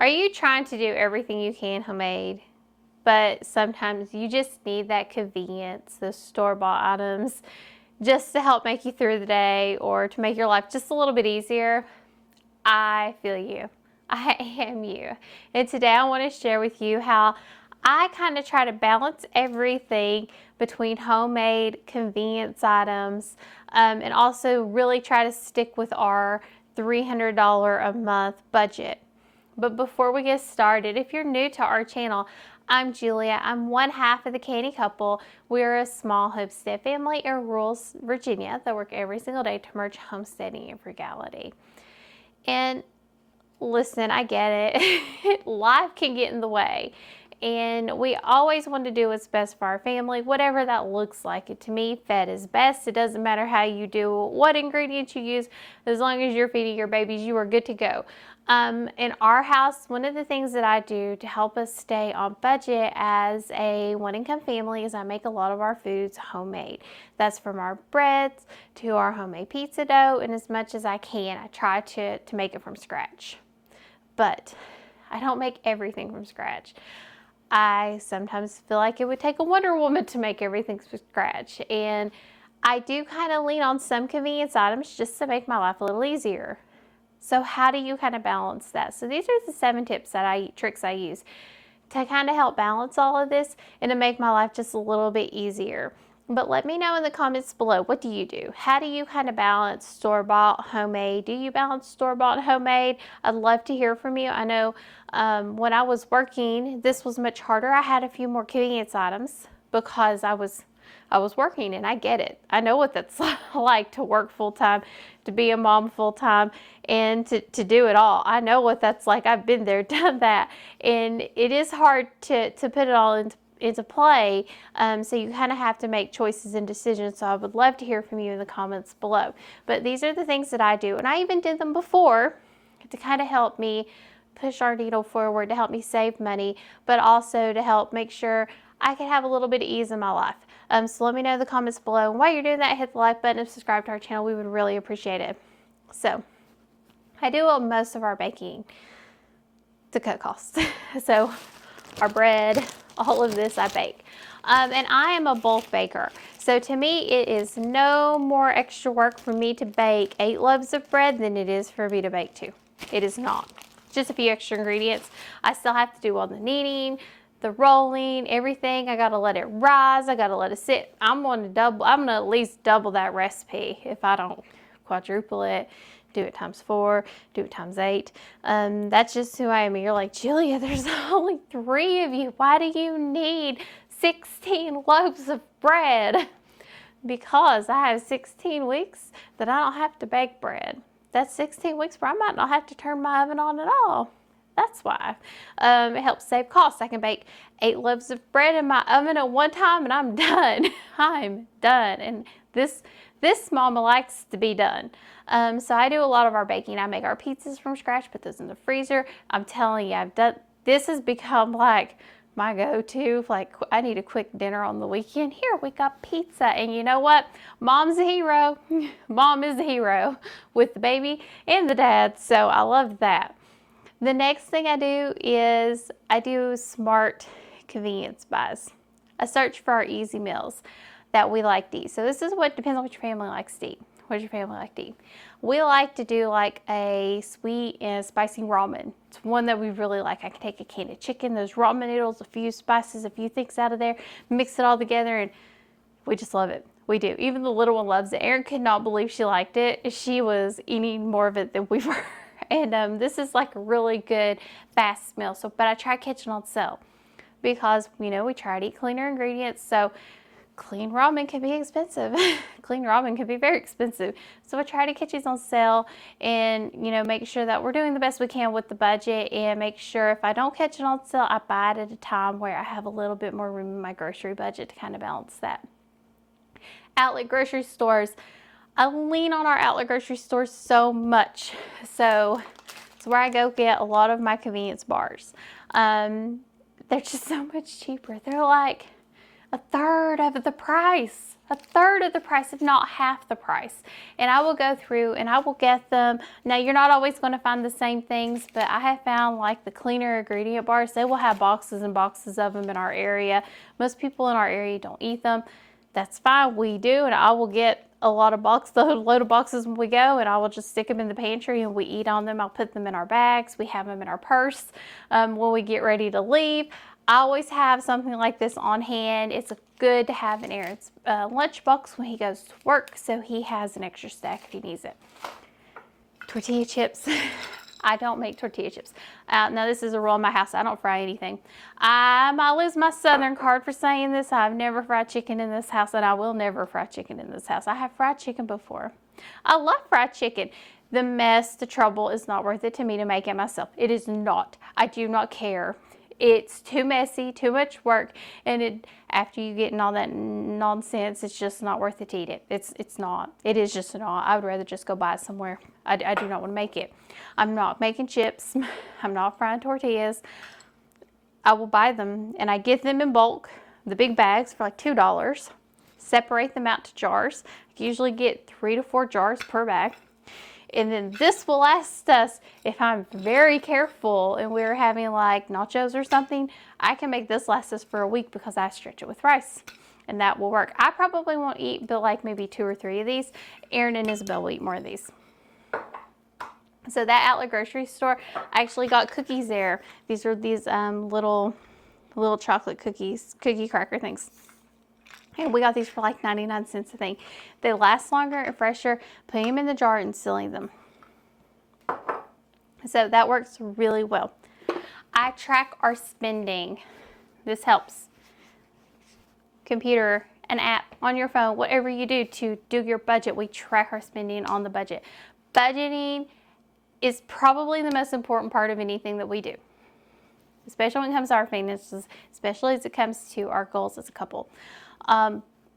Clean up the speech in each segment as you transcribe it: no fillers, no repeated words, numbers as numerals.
Are you trying to do everything you can homemade, but sometimes you just need that convenience, those store-bought items, just to help make you through the day or to make your life just a little bit easier? I feel you. I am you. And today I want to share with you how I kind of try to balance everything between homemade convenience items and also really try to stick with our $300 a month budget. But before we get started, if you're new to our channel, I'm Julia. I'm one half of the Canny couple. We're a small homestead family in rural Virginia that work every single day to merge homesteading and frugality. And listen, I get it. Life can get in the way. And we always want to do what's best for our family, whatever that looks like. And to me, fed is best. It doesn't matter how you do, what ingredients you use, as long as you're feeding your babies, you are good to go. In our house, one of the things that I do to help us stay on budget as a one-income family is I make a lot of our foods homemade. That's from our breads to our homemade pizza dough, and as much as I can, I try to make it from scratch. But I don't make everything from scratch. I sometimes feel like it would take a Wonder Woman to make everything from scratch. And I do kind of lean on some convenience items just to make my life a little easier. So how do you kind of balance that? So these are the 7 tricks I use to kind of help balance all of this and to make my life just a little bit easier. But let me know in the comments below, what do you do? How do you kind of balance store-bought, homemade? Do you balance store-bought and homemade? I'd love to hear from you. I know when I was working, this was much harder. I had a few more convenience items because I was working, and I get it. I know what that's like to work full-time, to be a mom full-time, and to do it all. I know what that's like. I've been there, done that, and it is hard to put it all into play, so you kind of have to make choices and decisions. So I would love to hear from you in the comments below. But these are the things that I do, and I even did them before to kind of help me push our needle forward, to help me save money, but also to help make sure I can have a little bit of ease in my life. So let me know in the comments below. And while you're doing that, hit the like button and subscribe to our channel. We would really appreciate it. So I do most of our baking to cut costs. So our bread, all of this I bake. And I am a bulk baker. So to me, it is no more extra work for me to bake 8 loaves of bread than it is for me to bake 2. It is not. Just a few extra ingredients. I still have to do all the kneading, the rolling, everything. I gotta let it rise. I gotta let it sit. I'm gonna at least double that recipe if I don't quadruple it. Do it times 4, do it times 8. That's just who I am. You're like, Julia, there's only 3 of you. Why do you need 16 loaves of bread? Because I have 16 weeks that I don't have to bake bread. That's 16 weeks where I might not have to turn my oven on at all. That's why. It helps save costs. I can bake 8 loaves of bread in my oven at one time and I'm done. I'm done. And this mama likes to be done. So I do a lot of our baking. I make our pizzas from scratch, put those in the freezer. I'm telling you, this has become like my go-to. Like, I need a quick dinner on the weekend. Here, we got pizza. And you know what? Mom's a hero. Mom is a hero with the baby and the dad. So I love that. The next thing I do is I do smart convenience buys. I search for our easy meals that we like to eat. So this is what depends on what your family likes to eat. What does your family like to eat? We like to do like a sweet and spicy ramen. It's one that we really like. I can take a can of chicken, those ramen noodles, a few spices, a few things out of there, mix it all together, and we just love it. We do. Even the little one loves it. Erin could not believe she liked it. She was eating more of it than we were. And this is like a really good fast meal. So, but I try to catch it on sale because, you know, we try to eat cleaner ingredients. So clean ramen can be expensive. Clean ramen can be very expensive. So I try to catch these on sale and, you know, make sure that we're doing the best we can with the budget, and make sure if I don't catch it on sale, I buy it at a time where I have a little bit more room in my grocery budget to kind of balance that. Outlet grocery stores. I lean on our outlet grocery stores so much. So it's where I go get a lot of my convenience bars. They're just so much cheaper. They're like, a third of the price. A third of the price, if not half the price. And I will go through and I will get them. Now, you're not always going to find the same things, but I have found like the cleaner ingredient bars, they will have boxes and boxes of them in our area. Most people in our area don't eat them. That's fine, we do, and I will get a load of boxes when we go, and I will just stick them in the pantry and we eat on them. I'll put them in our bags. We have them in our purse when we get ready to leave. I always have something like this on hand. It's good to have in Aaron's lunchbox when he goes to work, so he has an extra stack if he needs it. Tortilla chips. I don't make tortilla chips. Now, this is a rule in my house. I don't fry anything. I might lose my Southern card for saying this. I've never fried chicken in this house, and I will never fry chicken in this house. I have fried chicken before. I love fried chicken. The mess, the trouble is not worth it to me to make it myself. It is not. I do not care. It's too messy, too much work, and after you get in all that nonsense, it's just not worth it to eat it. It's not. It is just not. I would rather just go buy it somewhere. I do not want to make it. I'm not making chips. I'm not frying tortillas. I will buy them, and I get them in bulk, the big bags for like $2. Separate them out to jars. I usually get 3 to 4 jars per bag. And then this will last us, if I'm very careful and we're having like nachos or something, I can make this last us for a week because I stretch it with rice. And that will work. I probably won't eat but like maybe 2 or 3 of these. Aaron and Isabel will eat more of these. So that outlet grocery store, I actually got cookies there. These are these little chocolate cookies, cookie cracker things. And we got these for like 99 cents a thing. They last longer and fresher, putting them in the jar and sealing them. So that works really well. I track our spending. This helps. Computer, an app on your phone, whatever you do to do your budget, we track our spending on the budget. Budgeting is probably the most important part of anything that we do, especially when it comes to our finances, especially as it comes to our goals as a couple.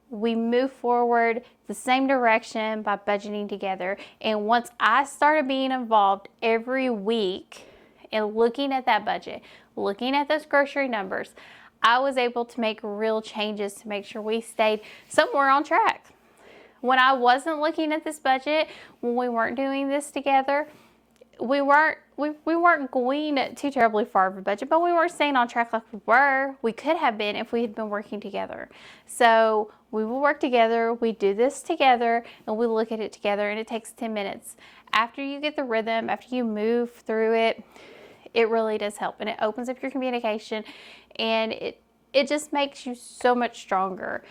We move forward the same direction by budgeting together. And once I started being involved every week and looking at that budget, looking at those grocery numbers, I was able to make real changes to make sure we stayed somewhere on track. When I wasn't looking at this budget, when we weren't doing this together, we weren't going too terribly far of a budget, but we weren't staying on track like we were. We could have been if we had been working together. So we will work together, we do this together, and we look at it together, and it takes 10 minutes. After you get the rhythm, after you move through it, it really does help, and it opens up your communication, and it just makes you so much stronger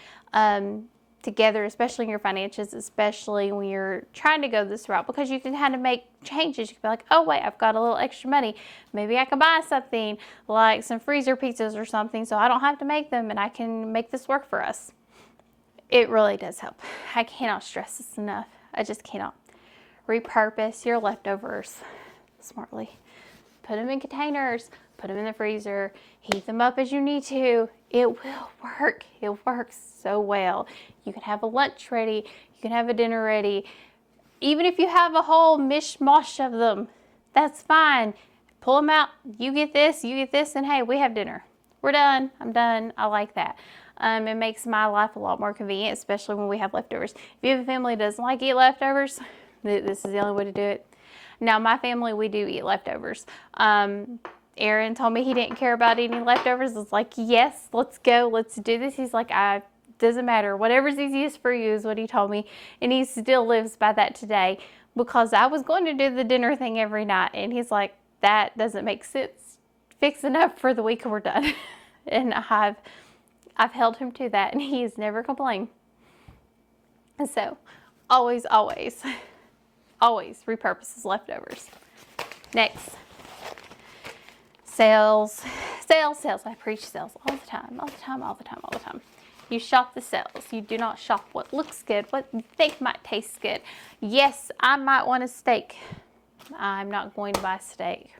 together, especially in your finances, especially when you're trying to go this route, because you can kind of make changes. You can be like, oh wait, I've got a little extra money. Maybe I can buy something like some freezer pizzas or something so I don't have to make them and I can make this work for us. It really does help. I cannot stress this enough. I just cannot. Repurpose your leftovers smartly. Put them in containers, put them in the freezer, heat them up as you need to. It will work. It works so well. You can have a lunch ready. You can have a dinner ready. Even if you have a whole mishmash of them, that's fine. Pull them out. You get this, and hey, we have dinner. We're done. I'm done. I like that. It makes my life a lot more convenient, especially when we have leftovers. If you have a family that doesn't like to eat leftovers, this is the only way to do it. Now, my family, we do eat leftovers. Aaron told me he didn't care about eating leftovers. I was like, yes, let's go. Let's do this. He's like, doesn't matter. Whatever's easiest for you is what he told me. And he still lives by that today, because I was going to do the dinner thing every night. And he's like, that doesn't make sense. Fix enough for the week and we're done. And I've held him to that, and he has never complained. And so always repurposes leftovers. Next. Sales. I preach sales all the time. You shop the sales. You do not shop what looks good, what you think might taste good. Yes, I might want a steak. I'm not going to buy steak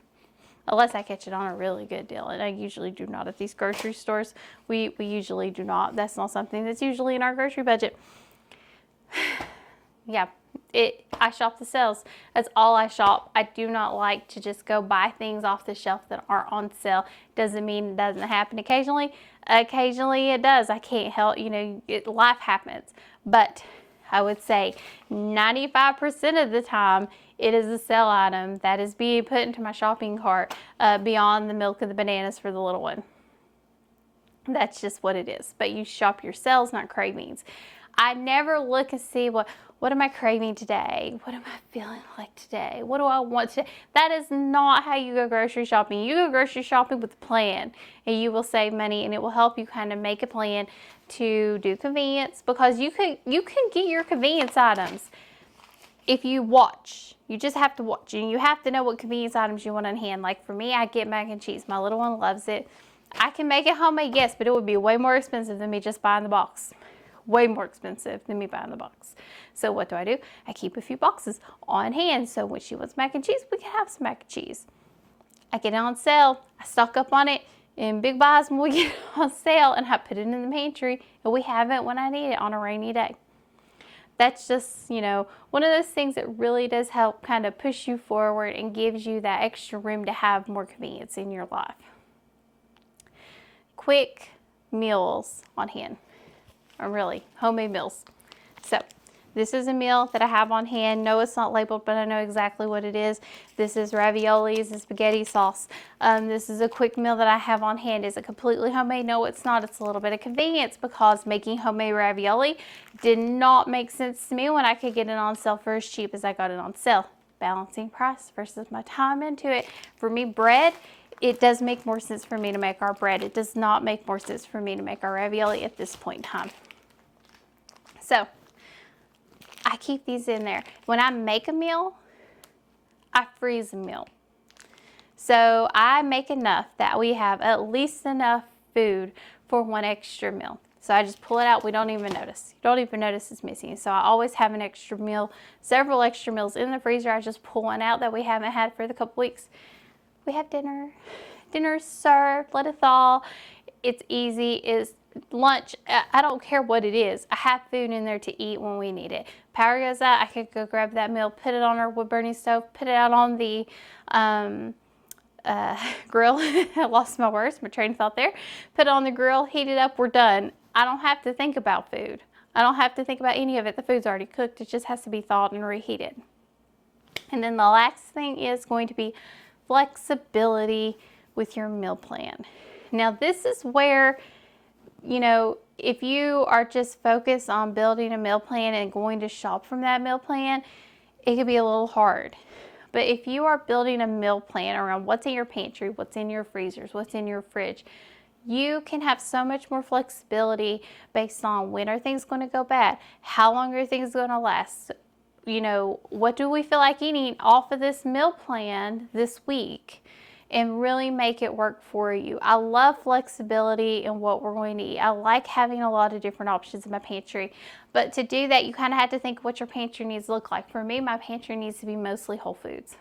unless I catch it on a really good deal, and I usually do not at these grocery stores. We usually do not. That's not something that's usually in our grocery budget. Yeah, I shop the sales. That's all I shop. I do not like to just go buy things off the shelf that aren't on sale. Doesn't mean it doesn't happen occasionally. Occasionally it does. I can't help, life happens. But I would say 95% of the time it is a sale item that is being put into my shopping cart beyond the milk and the bananas for the little one. That's just what it is. But you shop your sales, not cravings. I never look and see what am I craving today? What am I feeling like today? What do I want today? That is not how you go grocery shopping. You go grocery shopping with a plan, and you will save money, and it will help you kind of make a plan to do convenience, because you can get your convenience items if you watch. You just have to watch, and you have to know what convenience items you want on hand. Like for me, I get mac and cheese. My little one loves it. I can make it homemade, yes, but it would be way more expensive than me just buying the box. Way more expensive than me buying the box. So what do? I keep a few boxes on hand, so when she wants mac and cheese, we can have some mac and cheese. I get it on sale. I stock up on it in big buys when we get it on sale, and I put it in the pantry, and we have it when I need it on a rainy day. That's just, one of those things that really does help kind of push you forward and gives you that extra room to have more convenience in your life. Quick meals on hand. Or really, homemade meals. So this is a meal that I have on hand. No, it's not labeled, but I know exactly what it is. This is raviolis and spaghetti sauce. This is a quick meal that I have on hand. Is it completely homemade? No, it's not. It's a little bit of convenience, because making homemade ravioli did not make sense to me when I could get it on sale for as cheap as I got it on sale. Balancing price versus my time into it. For me, bread, it does make more sense for me to make our bread. It does not make more sense for me to make our ravioli at this point in time. So I keep these in there. When I make a meal, I freeze a meal. So I make enough that we have at least enough food for one extra meal. So I just pull it out. We don't even notice. You don't even notice it's missing. So I always have an extra meal, several extra meals in the freezer. I just pull one out that we haven't had for the couple weeks. We have dinner. Dinner's served. Let it thaw. It's easy. It's lunch. I don't care what it is. I have food in there to eat when we need it. Power goes out, I could go grab that meal, put it on our wood burning stove, put it out on the grill. I lost my words, my train of thought there. Put it on the grill, heat it up, we're done. I don't have to think about food. I don't have to think about any of it. The food's already cooked. It just has to be thawed and reheated. And then the last thing is going to be flexibility with your meal plan. Now this is where, if you are just focused on building a meal plan and going to shop from that meal plan, it can be a little hard. But if you are building a meal plan around what's in your pantry, what's in your freezers, what's in your fridge, you can have so much more flexibility based on when are things going to go bad, how long are things going to last, what do we feel like eating off of this meal plan this week, and really make it work for you. I love flexibility in what we're going to eat. I like having a lot of different options in my pantry. But to do that, you kind of have to think what your pantry needs to look like. For me, my pantry needs to be mostly whole foods.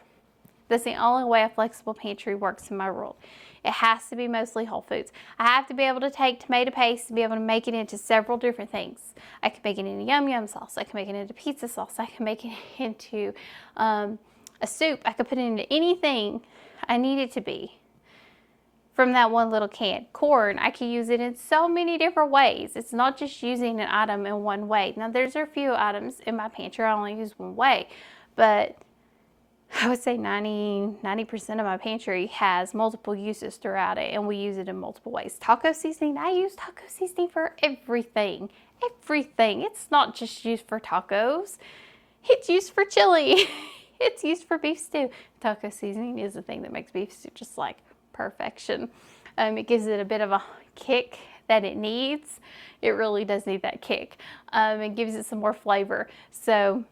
That's the only way a flexible pantry works in my world. It has to be mostly whole foods. I have to be able to take tomato paste and be able to make it into several different things. I can make it into yum yum sauce. I can make it into pizza sauce. I can make it into a soup. I could put it into anything I need it to be from that one little can. Corn, I can use it in so many different ways. It's not just using an item in one way. Now there's a few items in my pantry I only use one way, but I would say 90% of my pantry has multiple uses throughout it, and we use it in multiple ways. Taco seasoning, I use taco seasoning for everything. Everything. It's not just used for tacos. It's used for chili. It's used for beef stew. Taco seasoning is the thing that makes beef stew just like perfection. It gives it a bit of a kick that it needs. It really does need that kick. It gives it some more flavor. So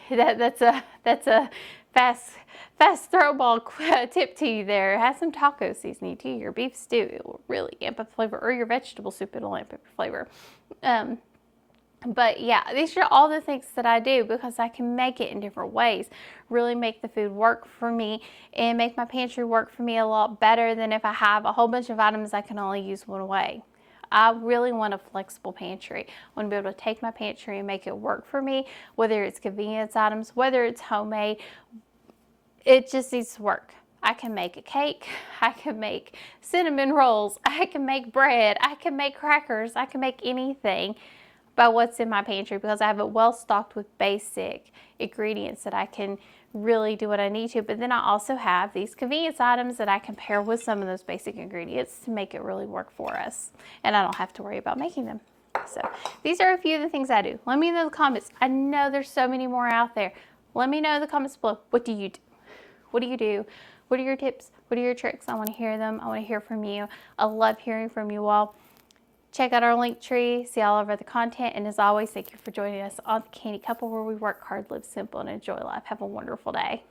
that's a fast throw ball tip to you there. Have some taco seasoning to your beef stew. It will really amp up flavor, or your vegetable soup. It'll amp up your flavor. But yeah, these are all the things that I do because I can make it in different ways, really make the food work for me and make my pantry work for me a lot better than if I have a whole bunch of items I can only use one way. I really want a flexible pantry. I want to be able to take my pantry and make it work for me, whether it's convenience items, whether it's homemade. It just needs to work. I can make a cake, I can make cinnamon rolls, I can make bread, I can make crackers, I can make anything by what's in my pantry, because I have it well stocked with basic ingredients that I can really do what I need to. But then I also have these convenience items that I can pair with some of those basic ingredients to make it really work for us, and I don't have to worry about making them. So these are a few of the things I do. Let me know in the comments. I know there's so many more out there. Let me know in the comments below. What do you do? What do you do? What are your tips? What are your tricks? I want to hear them. I want to hear from you. I love hearing from you all. Check out our link tree, see all of our other content, and as always, thank you for joining us on the Canny Couple, where we work hard, live simple, and enjoy life. Have a wonderful day.